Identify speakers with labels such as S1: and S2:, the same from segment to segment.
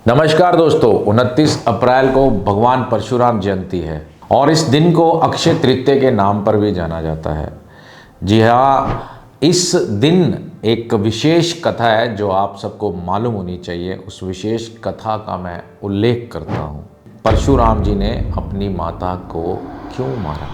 S1: नमस्कार दोस्तों, 29 अप्रैल को भगवान परशुराम जयंती है और इस दिन को अक्षय तृतीया के नाम पर भी जाना जाता है। जी हाँ, इस दिन एक विशेष कथा है जो आप सबको मालूम होनी चाहिए। उस विशेष कथा का मैं उल्लेख करता हूँ। परशुराम जी ने अपनी माता को क्यों मारा?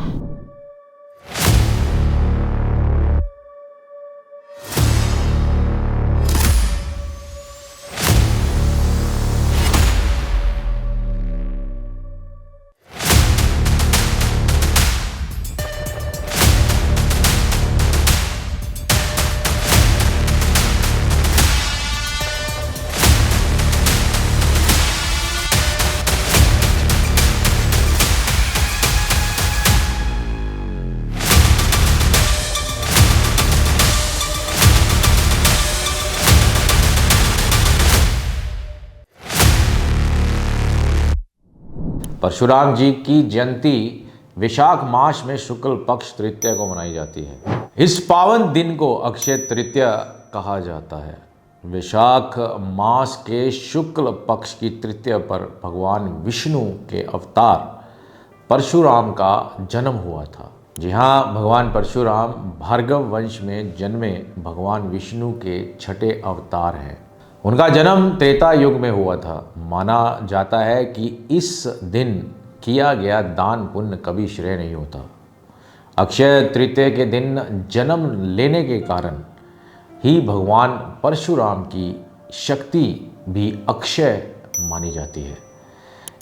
S1: परशुराम जी की जयंती विशाख मास में शुक्ल पक्ष तृतीया को मनाई जाती है। इस पावन दिन को अक्षय तृतीया कहा जाता है। विशाख मास के शुक्ल पक्ष की तृतीया पर भगवान विष्णु के अवतार परशुराम का जन्म हुआ था। जी हाँ, भगवान परशुराम भार्गव वंश में जन्मे भगवान विष्णु के छठे अवतार हैं। उनका जन्म त्रेता युग में हुआ था। माना जाता है कि इस दिन किया गया दान पुण्य कभी श्रेय नहीं होता। अक्षय तृतीया के दिन जन्म लेने के कारण ही भगवान परशुराम की शक्ति भी अक्षय मानी जाती है।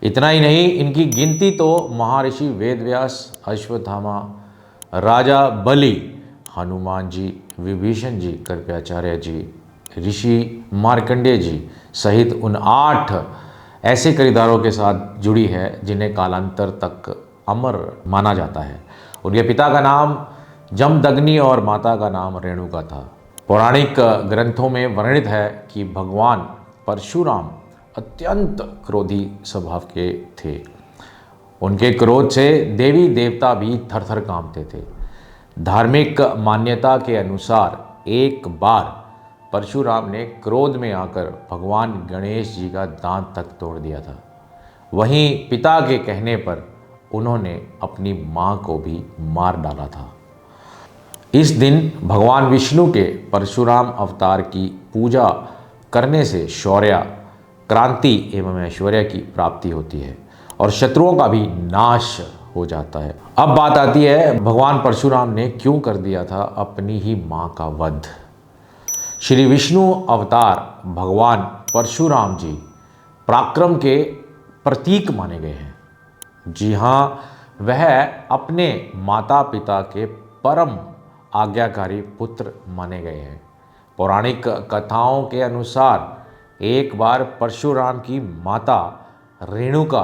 S1: इतना ही नहीं, इनकी गिनती तो महर्षि वेदव्यास, अश्वत्थामा, राजा बलि, हनुमान जी, विभीषण जी, कृपाचार्य जी, ऋषि मार्कंडेय जी सहित उन 8 ऐसे किरदारों के साथ जुड़ी है जिन्हें कालांतर तक अमर माना जाता है। उनके पिता का नाम जमदग्नि और माता का नाम रेणुका था। पौराणिक ग्रंथों में वर्णित है कि भगवान परशुराम अत्यंत क्रोधी स्वभाव के थे। उनके क्रोध से देवी देवता भी थरथर कांपते थे। धार्मिक मान्यता के अनुसार एक बार परशुराम ने क्रोध में आकर भगवान गणेश जी का दांत तक तोड़ दिया था। वहीं पिता के कहने पर उन्होंने अपनी मां को भी मार डाला था। इस दिन भगवान विष्णु के परशुराम अवतार की पूजा करने से शौर्य, क्रांति एवं ऐश्वर्य की प्राप्ति होती है और शत्रुओं का भी नाश हो जाता है। अब बात आती है भगवान परशुराम ने क्यों कर दिया था अपनी ही मां का वध। श्री विष्णु अवतार भगवान परशुराम जी पराक्रम के प्रतीक माने गए हैं। जी हाँ, वह अपने माता पिता के परम आज्ञाकारी पुत्र माने गए हैं। पौराणिक कथाओं के अनुसार एक बार परशुराम की माता रेणुका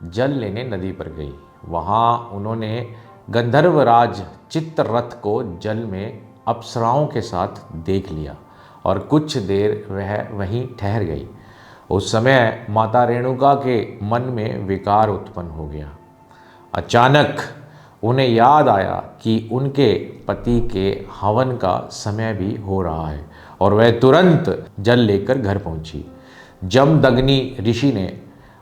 S1: जल लेने नदी पर गई। वहाँ उन्होंने गंधर्वराज चित्ररथ को जल में अप्सराओं के साथ देख लिया और कुछ देर वह वहीं ठहर गई। उस समय माता रेणुका के मन में विकार उत्पन्न हो गया। अचानक उन्हें याद आया कि उनके पति के हवन का समय भी हो रहा है और वह तुरंत जल लेकर घर पहुंची। जमदग्नि ऋषि ने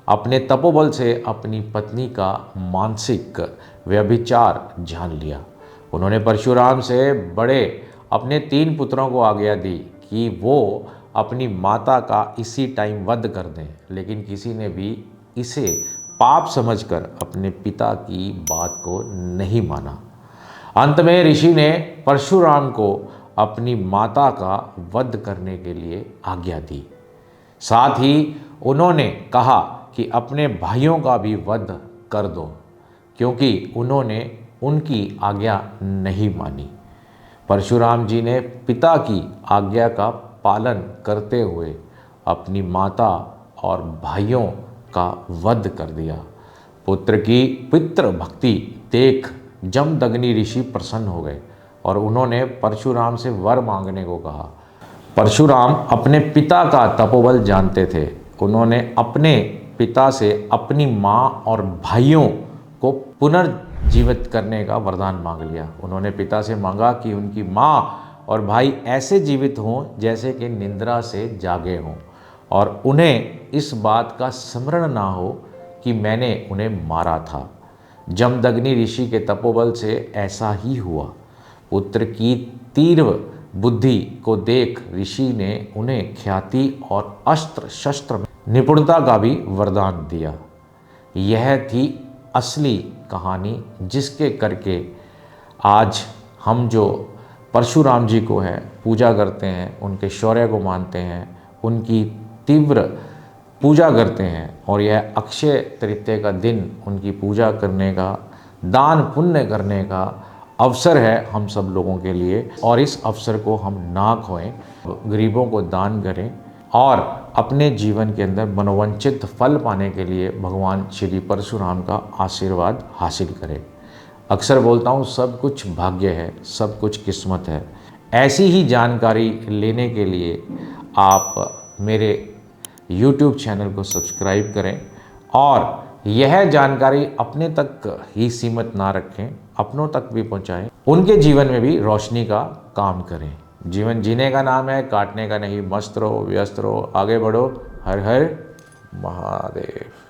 S1: अपने तपोबल से अपनी पत्नी का मानसिक व्यभिचार जान लिया। उन्होंने परशुराम से बड़े अपने 3 पुत्रों को आज्ञा दी कि वो अपनी माता का इसी टाइम वध कर दें, लेकिन किसी ने भी इसे पाप समझकर अपने पिता की बात को नहीं माना। अंत में ऋषि ने परशुराम को अपनी माता का वध करने के लिए आज्ञा दी। साथ ही उन्होंने कहा कि अपने भाइयों का भी वध कर दो, क्योंकि उन्होंने उनकी आज्ञा नहीं मानी। परशुराम जी ने पिता की आज्ञा का पालन करते हुए अपनी माता और भाइयों का वध कर दिया। पुत्र की पितृ भक्ति देख जमदग्नि ऋषि प्रसन्न हो गए और उन्होंने परशुराम से वर मांगने को कहा। परशुराम अपने पिता का तपोबल जानते थे। उन्होंने अपने पिता से अपनी माँ और भाइयों को पुनर्जीवित करने का वरदान मांग लिया। उन्होंने पिता से मांगा कि उनकी माँ और भाई ऐसे जीवित हों जैसे कि निद्रा से जागे हों और उन्हें इस बात का स्मरण ना हो कि मैंने उन्हें मारा था। जमदग्नि ऋषि के तपोबल से ऐसा ही हुआ। पुत्र की तीव्र बुद्धि को देख ऋषि ने उन्हें ख्याति और अस्त्र शस्त्र में निपुणता का भी वरदान दिया। यह थी असली कहानी, जिसके करके आज हम जो परशुराम जी को है पूजा करते हैं, उनके शौर्य को मानते हैं, उनकी तीव्र पूजा करते हैं। और यह अक्षय तृतीया का दिन उनकी पूजा करने का, दान पुण्य करने का अवसर है हम सब लोगों के लिए। और इस अवसर को हम ना खोएं, गरीबों को दान करें और अपने जीवन के अंदर मनोवांछित फल पाने के लिए भगवान श्री परशुराम का आशीर्वाद हासिल करें। अक्सर बोलता हूँ, सब कुछ भाग्य है, सब कुछ किस्मत है। ऐसी ही जानकारी लेने के लिए आप मेरे YouTube चैनल को सब्सक्राइब करें और यह जानकारी अपने तक ही सीमित ना रखें, अपनों तक भी पहुंचाएं, उनके जीवन में भी रोशनी का काम करें। जीवन जीने का नाम है, काटने का नहीं। मस्त रहो, व्यस्त रहो, आगे बढ़ो। हर हर महादेव।